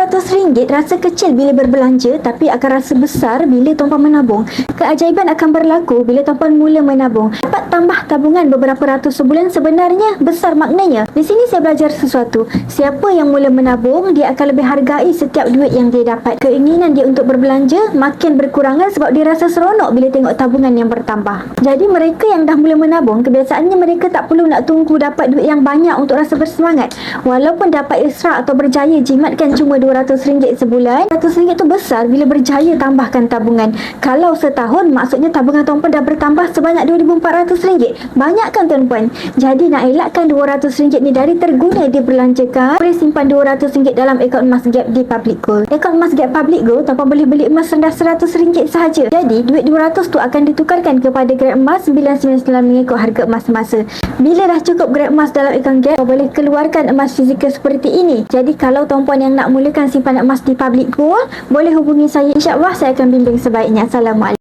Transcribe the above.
RM200 rasa kecil bila berbelanja, tapi akan rasa besar bila tuan-puan menabung. Keajaiban akan berlaku bila tuan-puan mula menabung. Dapat tambah tabungan beberapa ratus sebulan sebenarnya besar maknanya. Di sini saya belajar sesuatu. Siapa yang mula menabung, dia akan lebih hargai setiap duit yang dia dapat. Keinginan dia untuk berbelanja makin berkurangan sebab dia rasa seronok bila tengok tabungan yang bertambah. Jadi mereka yang dah mula menabung, kebiasaannya mereka tak perlu nak tunggu dapat duit yang banyak untuk rasa bersemangat. Walaupun dapat Isra atau berjaya jimatkan cuma RM200 sebulan, RM100 tu besar bila berjaya tambahkan tabungan. Kalau setahun, maksudnya tabungan tuan-puan dah bertambah sebanyak RM2,400. Banyak kan tuan-puan? Jadi nak elakkan RM200 ni dari terguna dibelanjakan, boleh simpan RM200 dalam akaun emas Gap di Public Gold. Akaun emas Gap Public Gold, tuan-puan boleh beli emas rendah RM100 sahaja. Jadi duit RM200 tu akan ditukarkan kepada grade emas 999 mengikut harga emas semasa. Bila dah cukup grade emas dalam akaun Gap, boleh keluarkan emas fizikal seperti ini. Jadi kalau tuan-puan yang nak mulakan simpanan emas di Public Gold, boleh hubungi saya. InsyaAllah saya akan bimbing sebaiknya. Assalamualaikum.